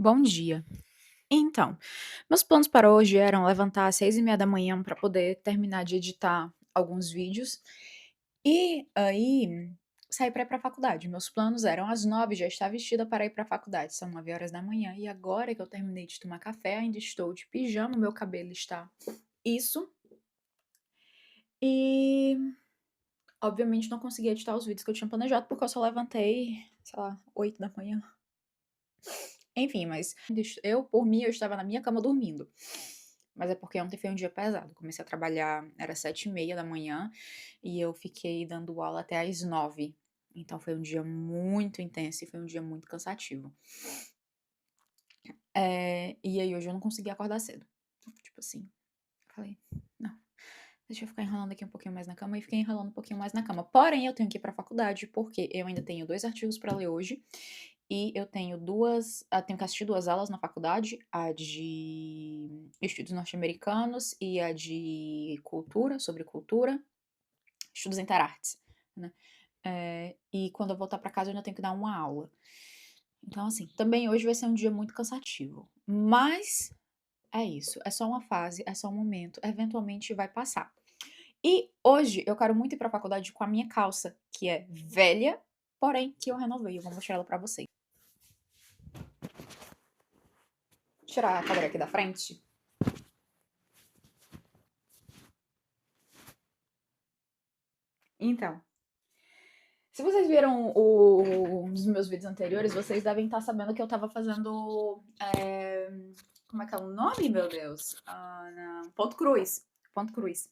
Bom dia. Então, meus planos para hoje eram levantar às 6h30 para poder terminar de editar alguns vídeos e aí sair para ir para a faculdade. Meus planos eram às 9 já estar vestida para ir para a faculdade. São 9 horas da manhã e agora que eu terminei de tomar café, ainda estou de pijama, meu cabelo está isso. E obviamente não consegui editar os vídeos que eu tinha planejado porque eu só levantei, sei lá, 8 da manhã. Enfim, mas eu, por mim, eu estava na minha cama dormindo. Mas é porque ontem foi um dia pesado. Comecei a trabalhar, era 7h30 da manhã, e eu fiquei dando aula até às 9. Então foi um dia muito intenso e foi um dia muito cansativo. E aí hoje eu não consegui acordar cedo. Tipo assim, falei, não, deixa eu ficar enrolando aqui um pouquinho mais na cama, e fiquei enrolando um pouquinho mais na cama. Porém, eu tenho que ir pra faculdade, porque eu ainda tenho 2 artigos pra ler hoje, e eu tenho tenho que assistir 2 aulas na faculdade, a de estudos norte-americanos e a de cultura, sobre cultura, estudos interartes, né. E quando eu voltar pra casa eu ainda tenho que dar uma aula. Então assim, também hoje vai ser um dia muito cansativo, mas é isso, é só uma fase, é só um momento, eventualmente vai passar. E hoje eu quero muito ir pra faculdade com a minha calça, que é velha, porém que eu renovei. Eu vou mostrar ela pra vocês. Tirar a cadeira aqui da frente. Então, se vocês viram um dos meus vídeos anteriores, vocês devem estar sabendo que eu tava fazendo. Como é que é o nome, meu Deus? Não, ponto cruz. Ponto cruz.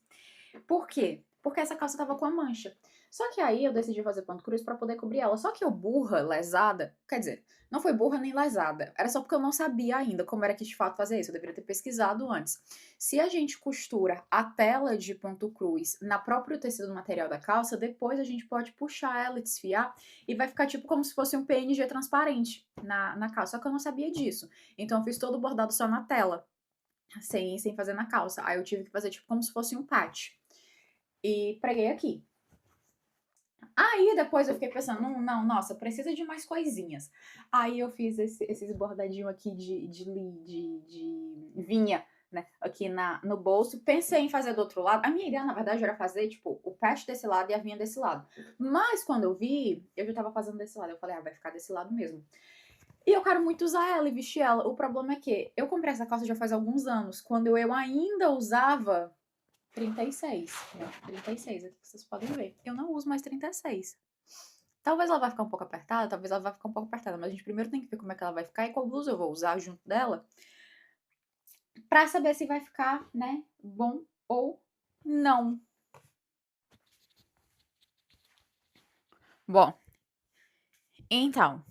Por quê? Porque essa calça tava com a mancha. Só que aí eu decidi fazer ponto cruz pra poder cobrir ela. Só que eu, burra, lesada, quer dizer, não foi burra nem lesada. Era só porque eu não sabia ainda como era que de fato fazer isso. Eu deveria ter pesquisado antes. Se a gente costura a tela de ponto cruz na próprio tecido do material da calça, depois a gente pode puxar ela e desfiar e vai ficar tipo como se fosse um PNG transparente na calça. Só que eu não sabia disso. Então eu fiz todo o bordado só na tela, sem fazer na calça. Aí eu tive que fazer tipo como se fosse um patch. E preguei aqui. Aí depois eu fiquei pensando, não, nossa, precisa de mais coisinhas. Aí eu fiz esses bordadinhos aqui de vinha, né, aqui no bolso. Pensei em fazer do outro lado. A minha ideia, na verdade, era fazer, tipo, o patch desse lado e a vinha desse lado. Mas quando eu vi, eu já tava fazendo desse lado. Eu falei, vai ficar desse lado mesmo. E eu quero muito usar ela e vestir ela. O problema é que eu comprei essa calça já faz alguns anos, quando eu ainda usava 36, né? 36, aqui que vocês podem ver. Eu não uso mais 36. Talvez ela vai ficar um pouco apertada, talvez ela vai ficar um pouco apertada, mas a gente primeiro tem que ver como é que ela vai ficar e qual blusa eu vou usar junto dela, pra saber se vai ficar, né, bom ou não. Bom, então,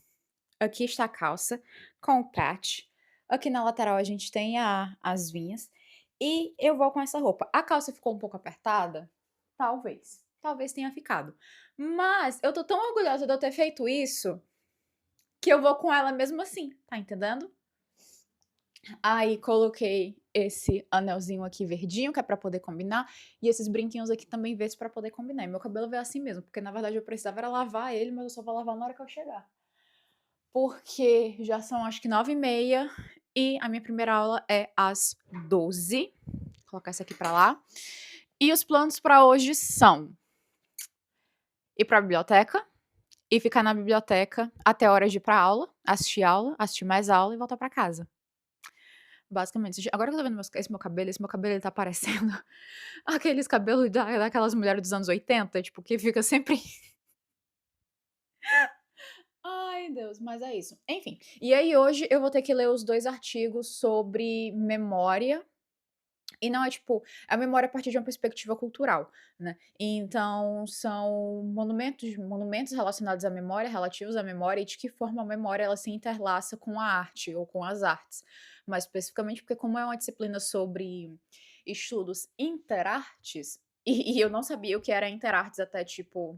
aqui está a calça com o patch. Aqui na lateral a gente tem as vinhas. E eu vou com essa roupa. A calça ficou um pouco apertada? Talvez. Talvez tenha ficado. Mas eu tô tão orgulhosa de eu ter feito isso que eu vou com ela mesmo assim, tá entendendo? Aí coloquei esse anelzinho aqui verdinho, que é pra poder combinar, e esses brinquinhos aqui também verdes pra poder combinar. E meu cabelo veio assim mesmo, porque na verdade eu precisava era lavar ele, mas eu só vou lavar na hora que eu chegar. Porque já são acho que 9h30 e a minha primeira aula é às 12. Vou colocar essa aqui pra lá. E os planos pra hoje são ir pra biblioteca e ficar na biblioteca até a hora de ir pra aula, assistir mais aula e voltar pra casa. Basicamente, agora que eu tô vendo esse meu cabelo ele tá parecendo aqueles cabelos daquelas mulheres dos anos 80, tipo, que fica sempre ai Deus, mas é isso. Enfim, e aí hoje eu vou ter que ler os 2 artigos sobre memória, e não é tipo, a memória a partir de uma perspectiva cultural, né. Então são monumentos relacionados à memória, relativos à memória e de que forma a memória ela se interlaça com a arte ou com as artes. Mais especificamente porque como é uma disciplina sobre estudos interartes, e eu não sabia o que era interartes até tipo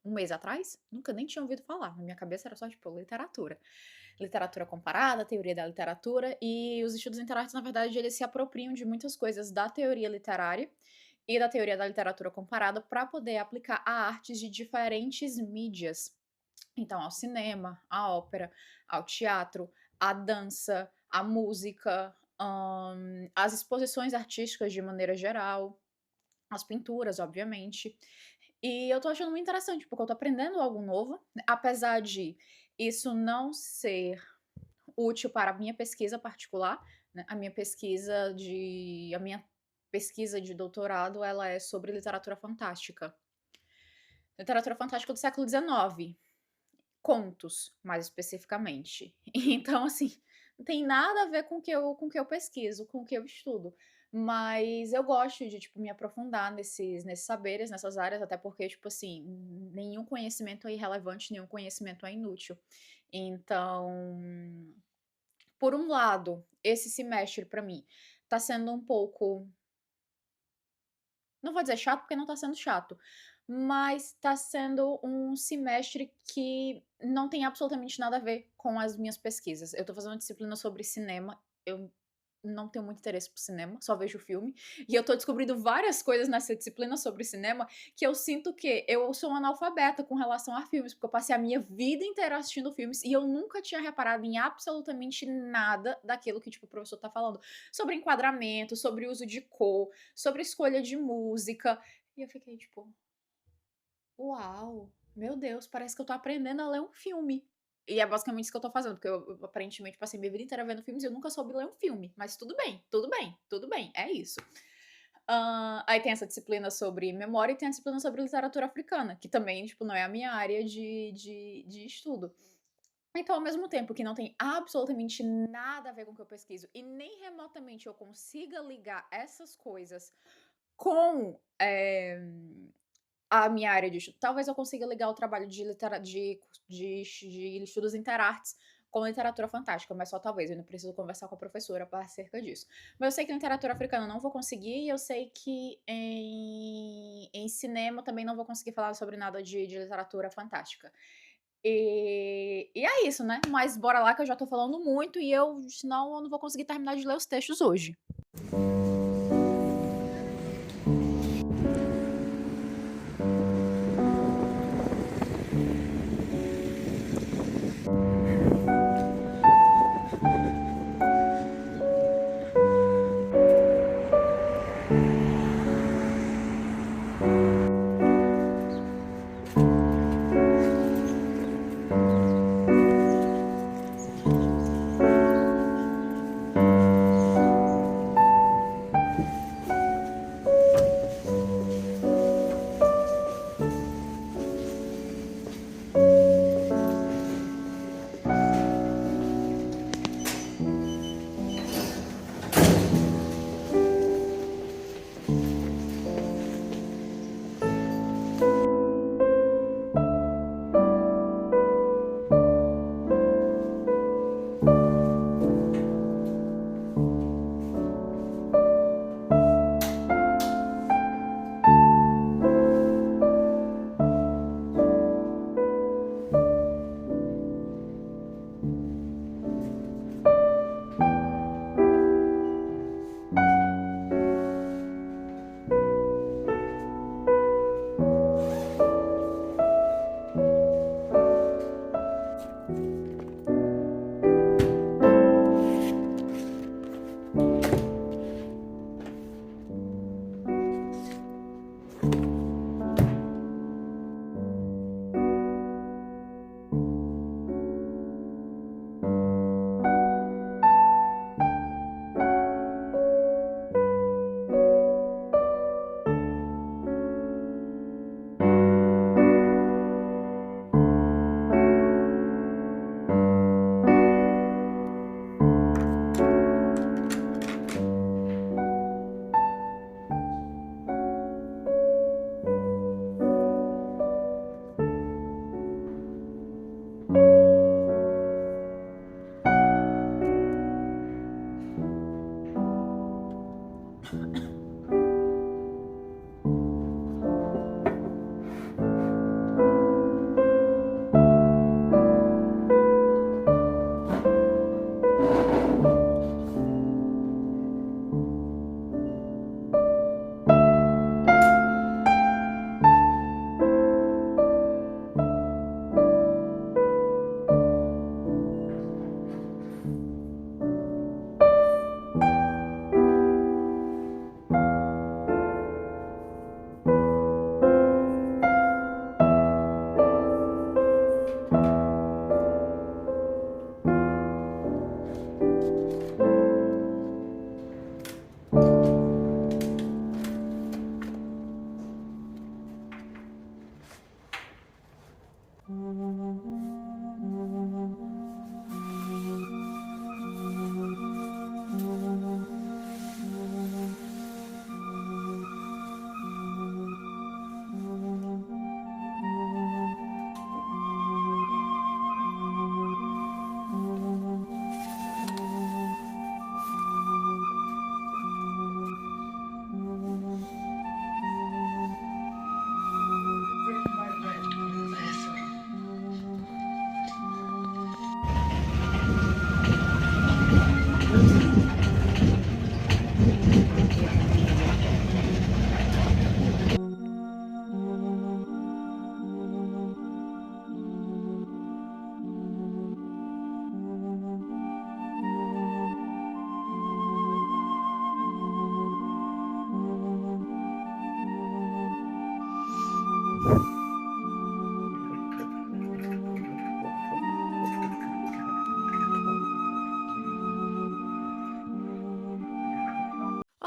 um mês atrás, nunca nem tinha ouvido falar, na minha cabeça era só tipo literatura. Literatura comparada, teoria da literatura, e os estudos interartes, na verdade, eles se apropriam de muitas coisas da teoria literária e da teoria da literatura comparada para poder aplicar a artes de diferentes mídias. Então, ao cinema, à ópera, ao teatro, a dança, a música, as exposições artísticas de maneira geral, as pinturas, obviamente. E eu tô achando muito interessante, porque eu tô aprendendo algo novo, apesar de isso não ser útil para a minha pesquisa particular, né, a minha pesquisa de doutorado, ela é sobre literatura fantástica. Literatura fantástica do século XIX, contos, mais especificamente. Então, assim, não tem nada a ver com o que eu pesquiso, com o que eu estudo. Mas eu gosto de, tipo, me aprofundar nesses saberes, nessas áreas, até porque, tipo assim, nenhum conhecimento é irrelevante, nenhum conhecimento é inútil. Então, por um lado, esse semestre pra mim tá sendo um pouco, não vou dizer chato, porque não tá sendo chato, mas tá sendo um semestre que não tem absolutamente nada a ver com as minhas pesquisas. Eu tô fazendo uma disciplina sobre cinema, eu não tenho muito interesse por cinema, só vejo filme, e eu tô descobrindo várias coisas nessa disciplina sobre cinema que eu sinto que eu sou uma analfabeta com relação a filmes, porque eu passei a minha vida inteira assistindo filmes e eu nunca tinha reparado em absolutamente nada daquilo que, tipo, o professor tá falando. Sobre enquadramento, sobre uso de cor, sobre escolha de música. E eu fiquei tipo, uau, meu Deus, parece que eu tô aprendendo a ler um filme. E é basicamente isso que eu tô fazendo, porque eu aparentemente passei minha vida inteira vendo filmes e eu nunca soube ler um filme. Mas tudo bem, tudo bem, tudo bem, é isso. Aí tem essa disciplina sobre memória e tem a disciplina sobre literatura africana, que também, tipo, não é a minha área de estudo. Então, ao mesmo tempo que não tem absolutamente nada a ver com o que eu pesquiso e nem remotamente eu consiga ligar essas coisas com, a minha área de estudo. Talvez eu consiga ligar o trabalho de estudos interartes com literatura fantástica, mas só talvez, eu ainda preciso conversar com a professora acerca disso. Mas eu sei que literatura africana eu não vou conseguir, e eu sei que em cinema também não vou conseguir falar sobre nada de literatura fantástica. E é isso, né, mas bora lá que eu já tô falando muito e senão eu não vou conseguir terminar de ler os textos hoje.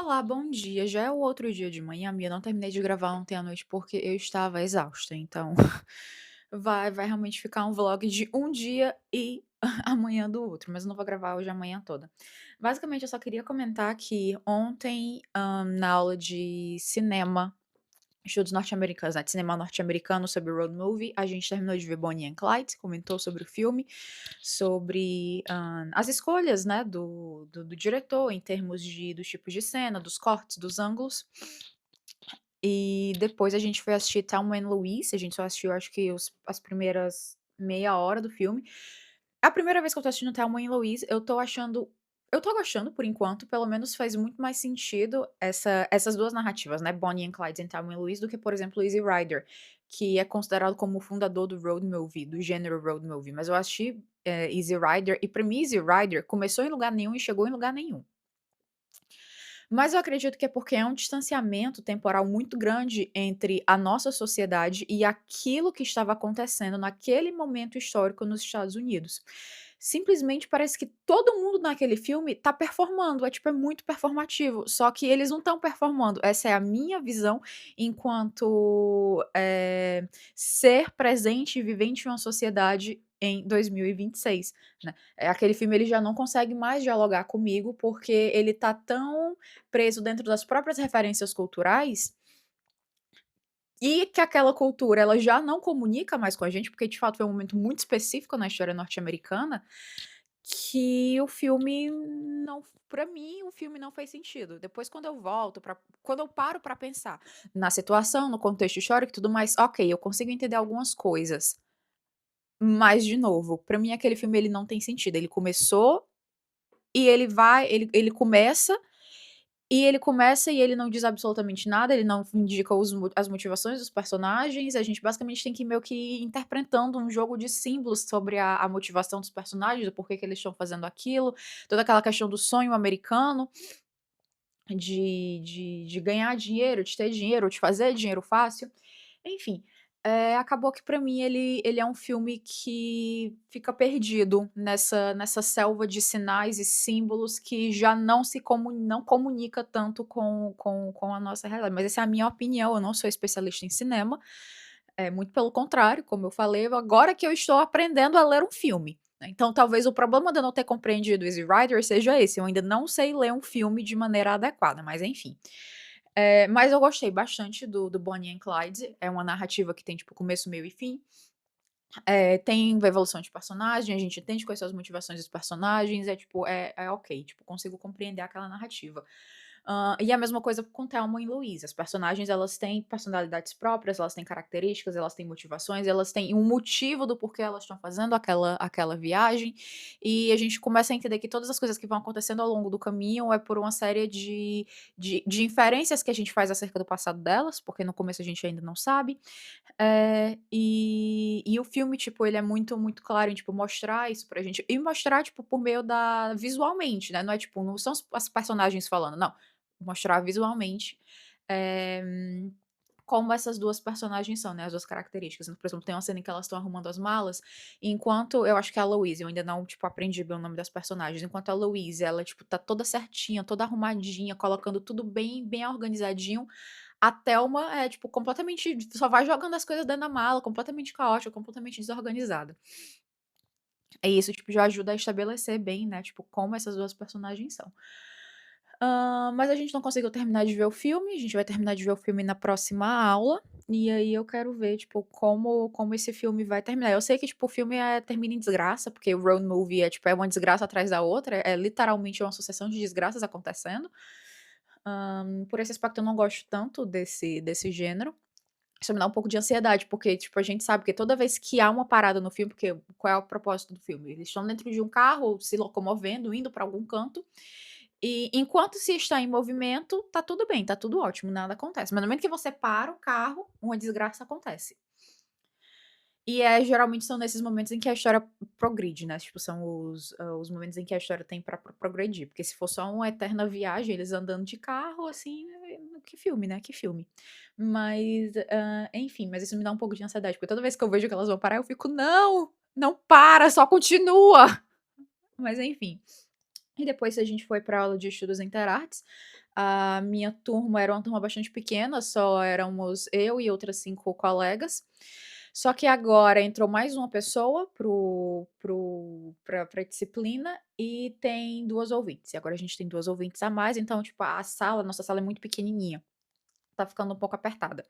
Olá, bom dia. Já é o outro dia de manhã, e eu não terminei de gravar ontem à noite porque eu estava exausta. Então, vai realmente ficar um vlog de um dia e amanhã do outro, mas eu não vou gravar hoje a manhã toda. Basicamente, eu só queria comentar que ontem, na aula de cinema, estudos norte-americanos, né, de cinema norte-americano sobre road movie, a gente terminou de ver Bonnie and Clyde, comentou sobre o filme, sobre as escolhas, né, do diretor em termos dos tipos de cena, dos cortes, dos ângulos. E depois a gente foi assistir Thelma and Louise, a gente só assistiu acho que as primeiras meia hora do filme. A primeira vez que eu tô assistindo Thelma e Louise, eu tô gostando por enquanto, pelo menos faz muito mais sentido essas 2 narrativas, né, Bonnie and Clyde e Thelma e Louise, do que, por exemplo, Easy Rider, que é considerado como o fundador do road movie, do gênero road movie. Mas eu assisti, Easy Rider, e pra mim Easy Rider começou em lugar nenhum e chegou em lugar nenhum. Mas eu acredito que é porque é um distanciamento temporal muito grande entre a nossa sociedade e aquilo que estava acontecendo naquele momento histórico nos Estados Unidos. Simplesmente parece que todo mundo naquele filme tá performando, é tipo, é muito performativo, só que eles não estão performando. Essa é a minha visão enquanto, ser presente e vivente em uma sociedade em 2026, né. Aquele filme ele já não consegue mais dialogar comigo, porque ele tá tão preso dentro das próprias referências culturais, e que aquela cultura ela já não comunica mais com a gente, porque de fato foi um momento muito específico na história norte-americana, que o filme não pra mim, o filme não fez sentido. Depois quando eu paro pra pensar na situação, no contexto histórico e tudo mais, ok, eu consigo entender algumas coisas, mas de novo, pra mim aquele filme ele não tem sentido, ele começou e ele começa e ele não diz absolutamente nada, ele não indica as motivações dos personagens, a gente basicamente tem que ir meio que ir interpretando um jogo de símbolos sobre a motivação dos personagens, o porquê que eles estão fazendo aquilo, toda aquela questão do sonho americano, de ganhar dinheiro, de ter dinheiro, de fazer dinheiro fácil. Enfim, acabou que pra mim ele é um filme que fica perdido nessa selva de sinais e símbolos que já não comunica tanto com a nossa realidade. Mas essa é a minha opinião, eu não sou especialista em cinema, muito pelo contrário, como eu falei, agora que eu estou aprendendo a ler um filme, né. Então talvez o problema de eu não ter compreendido Easy Rider seja esse, eu ainda não sei ler um filme de maneira adequada, mas enfim. Mas eu gostei bastante do Bonnie and Clyde, é uma narrativa que tem, tipo, começo, meio e fim. Tem evolução de personagem, a gente entende quais são as motivações dos personagens, tipo, é ok, tipo, consigo compreender aquela narrativa. E a mesma coisa com Thelma e Louise, as personagens elas têm personalidades próprias, elas têm características, elas têm motivações, elas têm um motivo do porquê elas estão fazendo aquela viagem, e a gente começa a entender que todas as coisas que vão acontecendo ao longo do caminho é por uma série de inferências que a gente faz acerca do passado delas, porque no começo a gente ainda não sabe. E o filme, tipo, ele é muito, muito claro em, tipo, mostrar isso pra gente. E mostrar, tipo, por meio da visualmente, né, não é tipo, não são as personagens falando, não. Mostrar visualmente, eh, como essas 2 personagens são, né, as 2 características. Por exemplo, tem uma cena em que elas estão arrumando as malas, enquanto eu acho que é a Louise, eu ainda não, tipo, aprendi bem o nome das personagens, enquanto a Louise, ela, tipo, tá toda certinha, toda arrumadinha, colocando tudo bem bem organizadinho, a Thelma é, tipo, completamente só vai jogando as coisas dentro da mala, completamente caótica, completamente desorganizada. E isso, tipo, já ajuda a estabelecer bem, né, tipo, como essas 2 personagens são. Mas a gente não conseguiu terminar de ver o filme, a gente vai terminar de ver o filme na próxima aula, e aí eu quero ver, tipo, como esse filme vai terminar. Eu sei que, tipo, o filme, termina em desgraça, porque o road movie tipo, é uma desgraça atrás da outra, é literalmente uma sucessão de desgraças acontecendo. Por esse aspecto eu não gosto tanto desse gênero. Isso me dá um pouco de ansiedade, porque, tipo, a gente sabe que toda vez que há uma parada no filme, porque qual é o propósito do filme? Eles estão dentro de um carro, se locomovendo, indo pra algum canto, e enquanto se está em movimento, tá tudo bem, tá tudo ótimo, nada acontece. Mas no momento que você para o carro, uma desgraça acontece. E geralmente são nesses momentos em que a história progride, né, tipo, são os momentos em que a história tem pra progredir, porque se for só uma eterna viagem, eles andando de carro, assim, que filme, né, que filme. Mas, enfim, mas isso me dá um pouco de ansiedade, porque toda vez que eu vejo que elas vão parar, eu fico: "Não, não para, só continua". Mas enfim. E depois a gente foi pra aula de estudos interartes, A minha turma era uma turma bastante pequena, só éramos eu e outras 5 colegas. Só que agora entrou mais uma pessoa pra disciplina e tem 2 ouvintes. E agora a gente tem 2 ouvintes a mais, então, tipo, nossa sala é muito pequenininha, tá ficando um pouco apertada.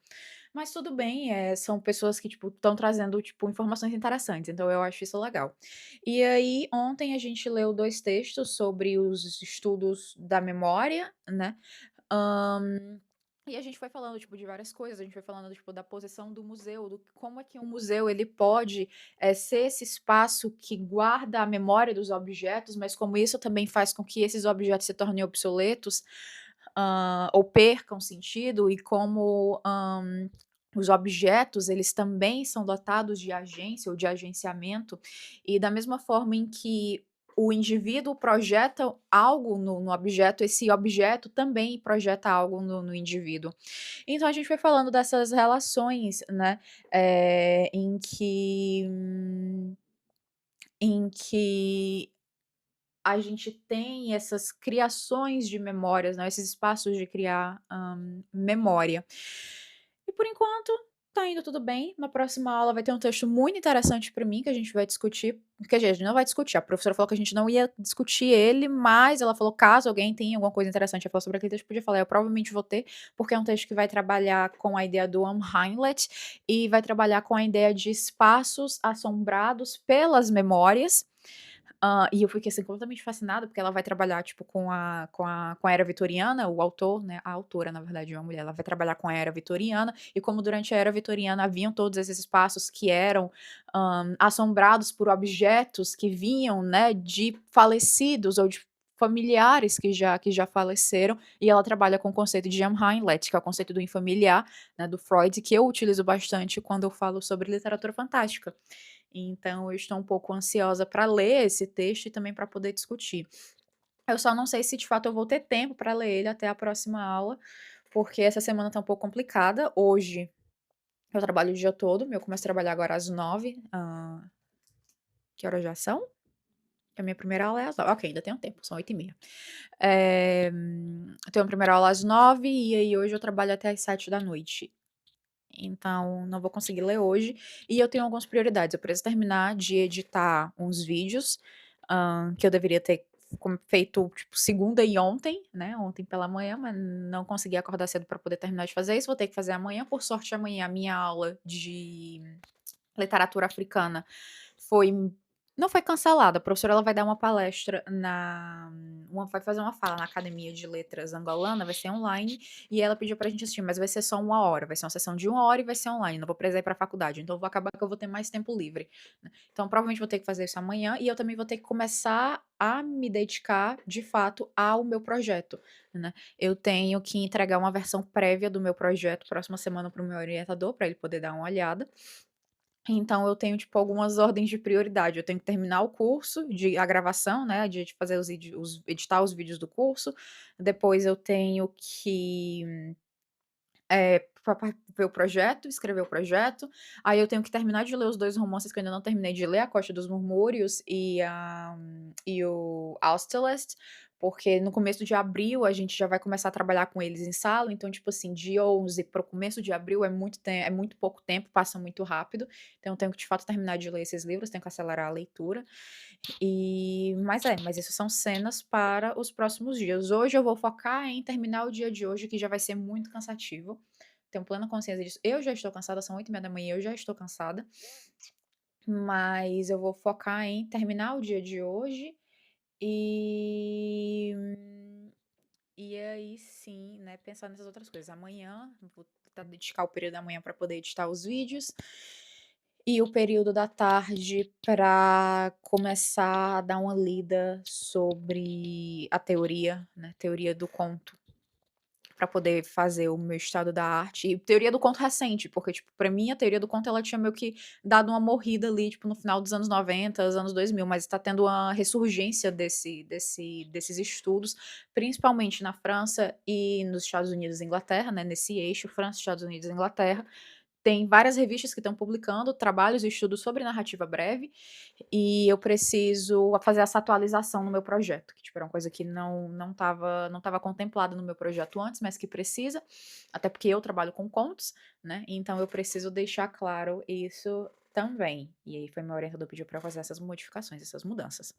Mas tudo bem, são pessoas que, tipo, estão trazendo, tipo, informações interessantes, então eu acho isso legal. E aí, ontem a gente leu 2 textos sobre os estudos da memória, né, e a gente foi falando, tipo, de várias coisas, a gente foi falando, tipo, da posição do museu, do como é que um museu ele pode, ser esse espaço que guarda a memória dos objetos, mas como isso também faz com que esses objetos se tornem obsoletos, ou percam sentido, e como, os objetos, eles também são dotados de agência ou de agenciamento, e da mesma forma em que o indivíduo projeta algo no objeto, esse objeto também projeta algo no indivíduo. Então a gente foi falando dessas relações, né, em que a gente tem essas criações de memórias, né, esses espaços de criar, memória. E por enquanto tá indo tudo bem. Na próxima aula vai ter um texto muito interessante para mim que a gente vai discutir, que a gente não vai discutir, a professora falou que a gente não ia discutir ele, mas ela falou: "Caso alguém tenha alguma coisa interessante a falar sobre aquele texto, podia falar". Eu provavelmente vou ter, porque é um texto que vai trabalhar com a ideia do Heimlich e vai trabalhar com a ideia de espaços assombrados pelas memórias. E eu fiquei, assim, completamente fascinada, porque ela vai trabalhar, tipo, com a era vitoriana, o autor, né, a autora, na verdade, é uma mulher, ela vai trabalhar com a era vitoriana, e como durante a era vitoriana haviam todos esses espaços que eram, assombrados por objetos que vinham, né, de falecidos ou de familiares que já faleceram, e ela trabalha com o conceito de Heimlich, que é o conceito do infamiliar, né, do Freud, que eu utilizo bastante quando eu falo sobre literatura fantástica. Então eu estou um pouco ansiosa para ler esse texto e também para poder discutir. Eu só não sei se de fato eu vou ter tempo para ler ele até a próxima aula, porque essa semana tá um pouco complicada. Hoje eu trabalho o dia todo, eu começo a trabalhar agora às 9. Que horas já são? Que a minha primeira aula é às 9. Ok, ainda tenho tempo, são 8h30. Eu tenho a primeira aula às 9 e aí hoje eu trabalho até às 7 da noite. Então, não vou conseguir ler hoje. E eu tenho algumas prioridades. Eu preciso terminar de editar uns vídeos, que eu deveria ter feito, tipo, segunda e ontem, né? Ontem pela manhã, mas não consegui acordar cedo para poder terminar de fazer isso. Vou ter que fazer amanhã. Por sorte, amanhã a minha aula de literatura africana foi não foi cancelada, a professora ela vai dar uma palestra vai fazer uma fala na Academia de Letras Angolana, vai ser online, e ela pediu pra gente assistir, mas vai ser só 1 hora, vai ser uma sessão de 1 hora e vai ser online, não vou precisar ir pra faculdade, então vou acabar que eu vou ter mais tempo livre, né. Então provavelmente vou ter que fazer isso amanhã, e eu também vou ter que começar a me dedicar, de fato, ao meu projeto, né. Eu tenho que entregar uma versão prévia do meu projeto próxima semana para o meu orientador, para ele poder dar uma olhada. Então eu tenho, tipo, algumas ordens de prioridade. Eu tenho que terminar o curso de a gravação, né, de fazer editar os vídeos do curso. Depois eu tenho que, ver o projeto, escrever o projeto. Aí eu tenho que terminar de ler os 2 romances que eu ainda não terminei de ler, A Costa dos Murmúrios e o Austerlitz, porque no começo de abril a gente já vai começar a trabalhar com eles em sala, então, tipo assim, de 11 para o começo de abril é muito pouco tempo, passa muito rápido, então eu tenho que de fato terminar de ler esses livros, tenho que acelerar a leitura. Mas isso são cenas para os próximos dias. Hoje eu vou focar em terminar o dia de hoje, que já vai ser muito cansativo. Tenho plena consciência disso. Eu já estou cansada, são 8h30 da manhã, eu já estou cansada. Mas eu vou focar em terminar o dia de hoje e e aí sim, né, pensar nessas outras coisas. Amanhã vou tentar dedicar o período da manhã para poder editar os vídeos e o período da tarde para começar a dar uma lida sobre a teoria, né, teoria do conto, para poder fazer o meu estado da arte. E teoria do conto recente, porque, tipo, pra mim a teoria do conto ela tinha meio que dado uma morrida ali, tipo, no final dos anos 90, anos 2000, mas tá tendo uma ressurgência desses estudos, principalmente na França e nos Estados Unidos e Inglaterra, né, nesse eixo, França, Estados Unidos e Inglaterra. tem várias revistas que estão publicando trabalhos e estudos sobre narrativa breve, e eu preciso fazer essa atualização no meu projeto, que tipo, era uma coisa que não tava contemplada no meu projeto antes, mas que precisa, até porque eu trabalho com contos, né? Então eu preciso deixar claro isso também. E aí foi meu orientador pediu para eu fazer essas modificações, essas mudanças.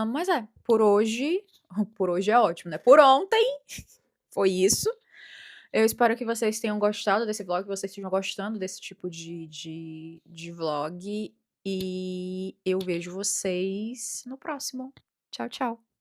Mas por hoje é ótimo, né? Por ontem foi isso. Eu espero que vocês tenham gostado desse vlog, que vocês estejam gostando desse tipo de vlog. E eu vejo vocês no próximo. Tchau, tchau.